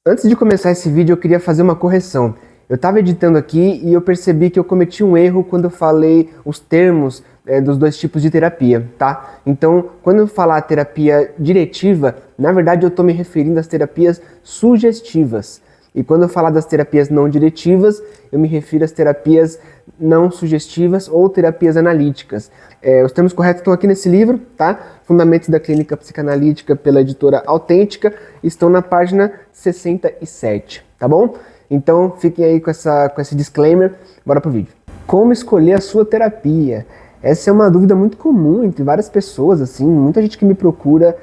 Antes de começar esse vídeo, eu queria fazer uma correção. Eu estava editando aqui e eu percebi que eu cometi um erro quando eu falei os termos dos dois tipos de terapia, tá? Então, quando eu falar terapia diretiva, na verdade eu estou me referindo às terapias sugestivas. E quando eu falar das terapias não diretivas, eu me refiro às terapias não sugestivas ou terapias analíticas. Os termos corretos estão aqui nesse livro, tá? Fundamentos da Clínica Psicanalítica, pela editora Autêntica, estão na página 67, tá bom? Então fiquem aí com esse disclaimer, bora pro vídeo. Como escolher a sua terapia? Essa é uma dúvida muito comum entre várias pessoas, assim, muita gente que me procura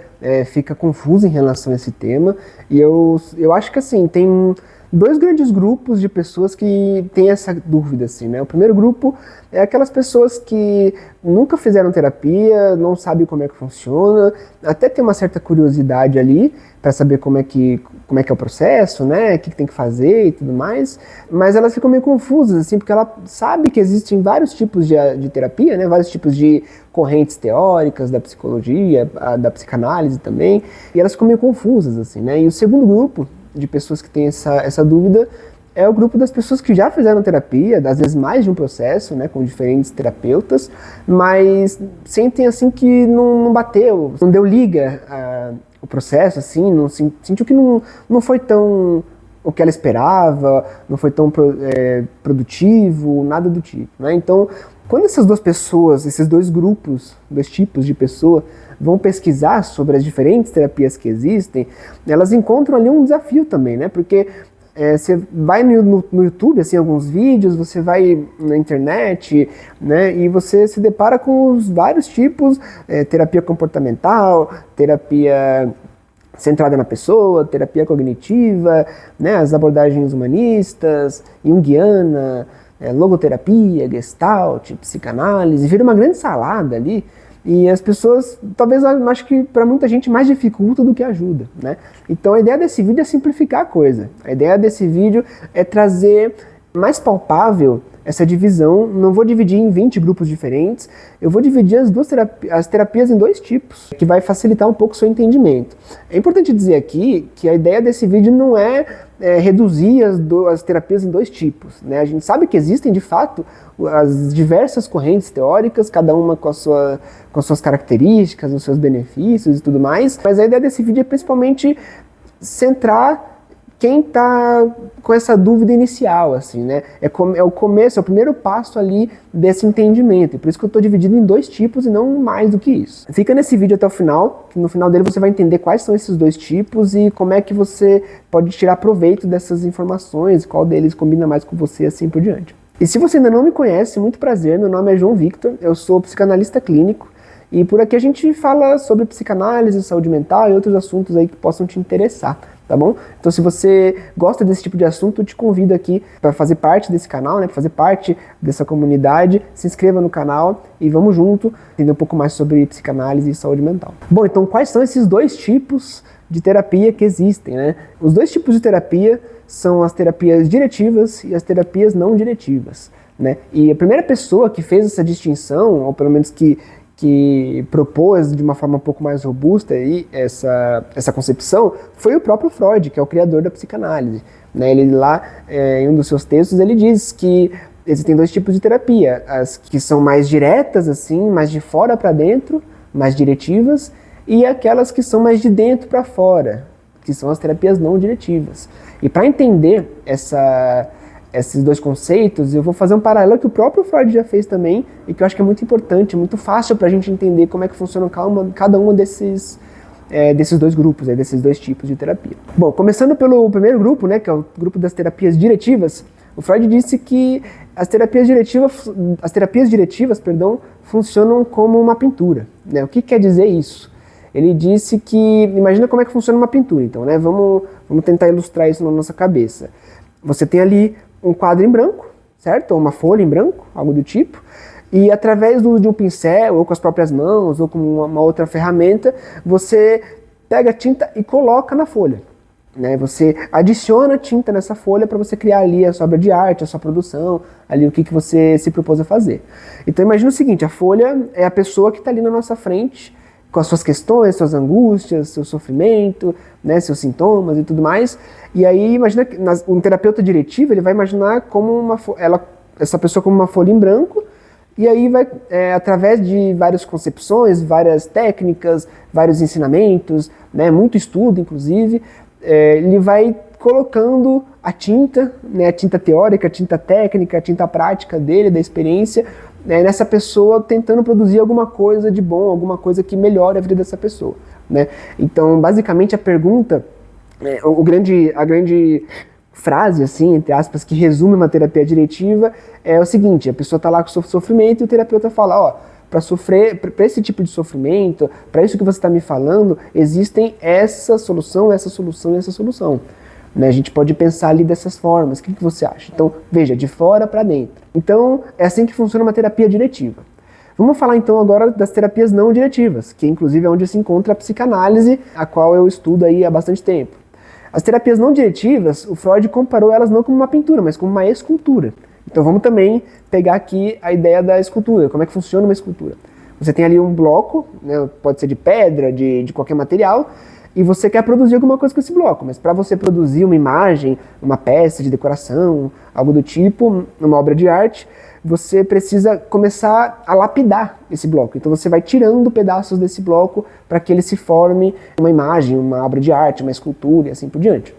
fica confusa em relação a esse tema, e eu acho que assim, tem dois grandes grupos de pessoas que têm essa dúvida, assim, né? O primeiro grupo é aquelas pessoas que nunca fizeram terapia, não sabem como é que funciona, até tem uma certa curiosidade ali para saber como é que é o processo, né? O que tem que fazer e tudo mais, mas elas ficam meio confusas, assim, porque ela sabe que existem vários tipos de terapia, né? Vários tipos de correntes teóricas da psicologia, da psicanálise também, e elas ficam meio confusas, assim, né? E o segundo grupo de pessoas que têm essa dúvida é o grupo das pessoas que já fizeram terapia, às vezes mais de um processo, né, com diferentes terapeutas, mas sentem assim que não bateu, não deu liga o processo, assim, sentiu que não foi tão o que ela esperava, não foi tão produtivo, nada do tipo, né? Então, quando essas duas pessoas, esses dois grupos, dois tipos de pessoa, vão pesquisar sobre as diferentes terapias que existem, elas encontram ali um desafio também, né? Porque você vai no YouTube, assim, alguns vídeos, você vai na internet, né? E você se depara com os vários tipos, terapia comportamental, terapia centrada na pessoa, terapia cognitiva, né? As abordagens humanistas, junguiana, logoterapia, gestalt, psicanálise, vira uma grande salada ali. E as pessoas, talvez, acho que para muita gente mais dificulta do que ajuda, né? Então a ideia desse vídeo é simplificar a coisa. A ideia desse vídeo é trazer mais palpável essa divisão. Não vou dividir em 20 grupos diferentes, eu vou dividir as terapias em dois tipos, que vai facilitar um pouco o seu entendimento. É importante dizer aqui que a ideia desse vídeo não é reduzir as terapias em dois tipos, né? A gente sabe que existem, de fato, as diversas correntes teóricas, cada uma com as suas características, os seus benefícios e tudo mais, mas a ideia desse vídeo é principalmente centrar quem está com essa dúvida inicial, assim, né? É o começo, é o primeiro passo ali desse entendimento, e por isso que eu estou dividindo em dois tipos e não mais do que isso. Fica nesse vídeo até o final, que no final dele você vai entender quais são esses dois tipos e como é que você pode tirar proveito dessas informações, qual deles combina mais com você, assim por diante. E se você ainda não me conhece, muito prazer, meu nome é João Victor, eu sou psicanalista clínico, e por aqui a gente fala sobre psicanálise, saúde mental e outros assuntos aí que possam te interessar, tá bom? Então se você gosta desse tipo de assunto, eu te convido aqui para fazer parte desse canal, né, para fazer parte dessa comunidade, se inscreva no canal e vamos junto entender um pouco mais sobre psicanálise e saúde mental. Bom, então quais são esses dois tipos de terapia que existem, né? Os dois tipos de terapia são as terapias diretivas e as terapias não diretivas, né? E a primeira pessoa que fez essa distinção, ou pelo menos que propôs de uma forma um pouco mais robusta aí essa concepção, foi o próprio Freud, que é o criador da psicanálise, né? Ele lá, em um dos seus textos, ele diz que existem dois tipos de terapia, as que são mais diretas, assim, mais de fora para dentro, mais diretivas, e aquelas que são mais de dentro para fora, que são as terapias não diretivas. E para entender esses dois conceitos, eu vou fazer um paralelo que o próprio Freud já fez também, e que eu acho que é muito importante, muito fácil para a gente entender como é que funciona cada uma desses dois grupos, desses dois tipos de terapia. Bom, começando pelo primeiro grupo, né, que é o grupo das terapias diretivas, o Freud disse que as terapias diretivas, funcionam como uma pintura, né? O que quer dizer isso? Ele disse que, imagina como é que funciona uma pintura, então, né? Vamos tentar ilustrar isso na nossa cabeça. Você tem ali um quadro em branco, certo? Ou uma folha em branco, algo do tipo, e através do uso de um pincel, ou com as próprias mãos, ou com uma outra ferramenta, você pega a tinta e coloca na folha, né? Você adiciona tinta nessa folha para você criar ali a sua obra de arte, a sua produção, ali o que você se propôs a fazer. Então imagina o seguinte, a folha é a pessoa que está ali na nossa frente, com as suas questões, suas angústias, seu sofrimento, né, seus sintomas e tudo mais. E aí, imagina que um terapeuta diretivo, ele vai imaginar como essa pessoa como uma folha em branco, e aí vai, através de várias concepções, várias técnicas, vários ensinamentos, né, muito estudo, inclusive, ele vai colocando a tinta, né, a tinta teórica, a tinta técnica, a tinta prática dele, da experiência, né, nessa pessoa, tentando produzir alguma coisa de bom, alguma coisa que melhore a vida dessa pessoa, né? Então, basicamente, a pergunta, a grande frase, assim, entre aspas, que resume uma terapia diretiva é o seguinte: a pessoa está lá com sofrimento e o terapeuta fala, ó, para esse tipo de sofrimento, para isso que você está me falando, existem essa solução, essa solução e essa solução. Né? A gente pode pensar ali dessas formas. O que você acha? Então, veja, de fora para dentro. Então, é assim que funciona uma terapia diretiva. Vamos falar então agora das terapias não diretivas, que inclusive é onde se encontra a psicanálise, a qual eu estudo aí há bastante tempo. As terapias não diretivas, o Freud comparou elas não como uma pintura, mas como uma escultura. Então vamos também pegar aqui a ideia da escultura, como é que funciona uma escultura. Você tem ali um bloco, né, pode ser de pedra, de qualquer material, e você quer produzir alguma coisa com esse bloco, mas para você produzir uma imagem, uma peça de decoração, algo do tipo, uma obra de arte, você precisa começar a lapidar esse bloco. Então você vai tirando pedaços desse bloco para que ele se forme uma imagem, uma obra de arte, uma escultura e assim por diante.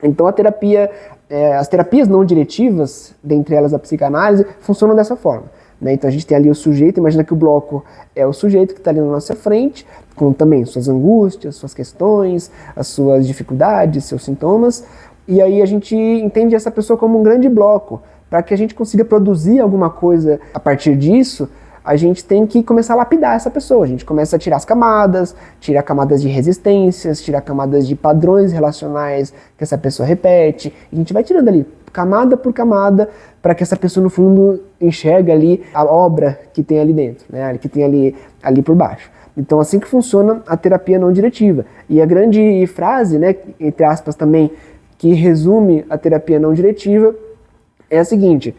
Então as terapias não diretivas, dentre elas a psicanálise, funcionam dessa forma. Né? Então a gente tem ali o sujeito, imagina que o bloco é o sujeito que está ali na nossa frente, com também suas angústias, suas questões, as suas dificuldades, seus sintomas, e aí a gente entende essa pessoa como um grande bloco. Para que a gente consiga produzir alguma coisa a partir disso, a gente tem que começar a lapidar essa pessoa. A gente começa a tirar as camadas, tirar camadas de resistências, tirar camadas de padrões relacionais que essa pessoa repete. E a gente vai tirando ali, camada por camada, para que essa pessoa, no fundo, enxergue ali a obra que tem ali dentro, né? Que tem ali por baixo. Então, assim que funciona a terapia não diretiva. E a grande frase, né, entre aspas também, que resume a terapia não diretiva, é a seguinte: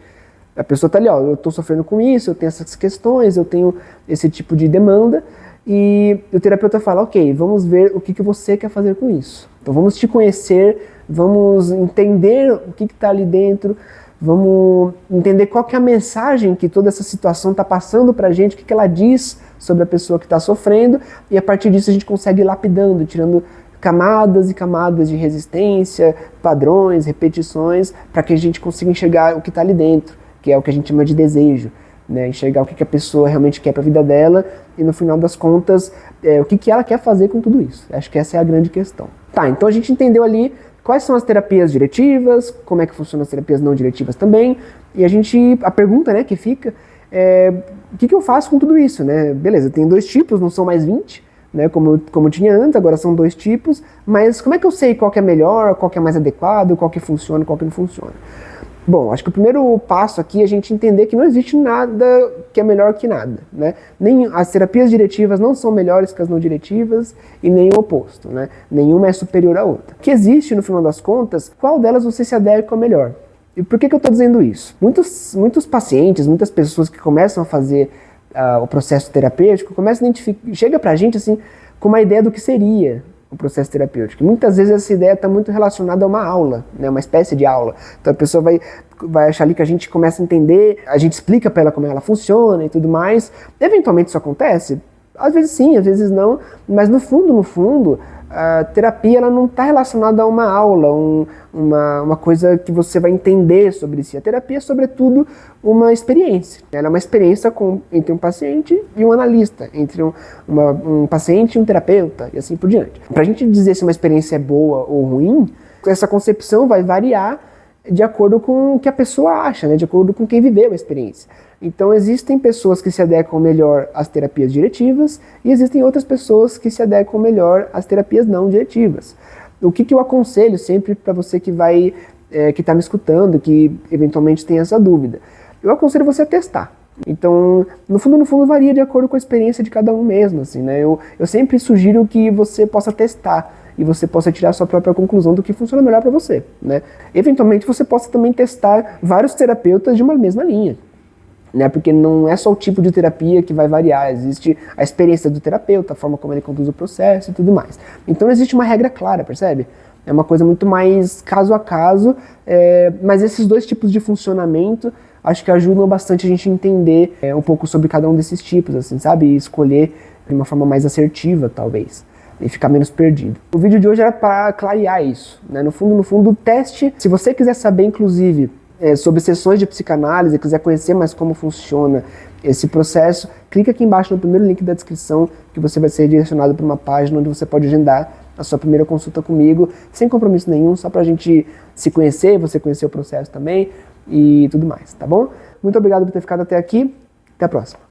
a pessoa está ali, ó, eu estou sofrendo com isso, eu tenho essas questões, eu tenho esse tipo de demanda, e o terapeuta fala, ok, vamos ver o que você quer fazer com isso. Então vamos te conhecer, vamos entender o que está ali dentro, vamos entender qual que é a mensagem que toda essa situação está passando para a gente, o que ela diz sobre a pessoa que está sofrendo, e a partir disso a gente consegue ir lapidando, tirando camadas e camadas de resistência, padrões, repetições, para que a gente consiga enxergar o que está ali dentro, que é o que a gente chama de desejo, né? Enxergar o que a pessoa realmente quer para a vida dela e, no final das contas, o que ela quer fazer com tudo isso. Acho que essa é a grande questão. Tá, então a gente entendeu ali quais são as terapias diretivas, como é que funcionam as terapias não diretivas também, e a pergunta, né, que fica é, o que eu faço com tudo isso, né? Beleza, tem 2 tipos, não são mais 20, né, como tinha antes, agora são 2 tipos, mas como é que eu sei qual que é melhor, qual que é mais adequado, qual que funciona, qual que não funciona? Bom, acho que o primeiro passo aqui é a gente entender que não existe nada que é melhor que nada, né? Nem as terapias diretivas não são melhores que as não diretivas e nem o oposto, né? Nenhuma é superior à outra. O que existe, no final das contas, qual delas você se adequa melhor? E por que eu estou dizendo isso? Muitos pacientes, muitas pessoas que começam a fazer o processo terapêutico, começa a identificar, chega pra gente assim, com uma ideia do que seria o processo terapêutico. E muitas vezes essa ideia está muito relacionada a uma aula, né, uma espécie de aula. Então a pessoa vai achar ali que a gente começa a entender, a gente explica para ela como ela funciona e tudo mais. Eventualmente isso acontece? Às vezes sim, às vezes não, mas no fundo, a terapia ela não está relacionada a uma aula, uma coisa que você vai entender sobre si. A terapia é, sobretudo, uma experiência. Ela é uma experiência entre um paciente e um analista, entre um paciente e um terapeuta, e assim por diante. Para a gente dizer se uma experiência é boa ou ruim, essa concepção vai variar de acordo com o que a pessoa acha, né? De acordo com quem viveu a experiência. Então existem pessoas que se adequam melhor às terapias diretivas e existem outras pessoas que se adequam melhor às terapias não diretivas. O que eu aconselho sempre para você que está me escutando, que eventualmente tem essa dúvida? Eu aconselho você a testar. Então, no fundo varia de acordo com a experiência de cada um mesmo, assim, né? Eu sempre sugiro que você possa testar e você possa tirar a sua própria conclusão do que funciona melhor para você, né? Eventualmente você possa também testar vários terapeutas de uma mesma linha. né? Porque não é só o tipo de terapia que vai variar, existe a experiência do terapeuta, a forma como ele conduz o processo e tudo mais. Então não existe uma regra clara, percebe? É uma coisa muito mais caso a caso, mas esses dois tipos de funcionamento acho que ajudam bastante a gente entender um pouco sobre cada um desses tipos, assim, sabe? E escolher de uma forma mais assertiva, talvez, e ficar menos perdido. O vídeo de hoje era para clarear isso, né? No fundo, teste. Se você quiser saber, inclusive, sobre sessões de psicanálise, quiser conhecer mais como funciona esse processo, clica aqui embaixo no primeiro link da descrição que você vai ser direcionado para uma página onde você pode agendar a sua primeira consulta comigo, sem compromisso nenhum, só pra gente se conhecer, você conhecer o processo também e tudo mais, tá bom? Muito obrigado por ter ficado até aqui, até a próxima.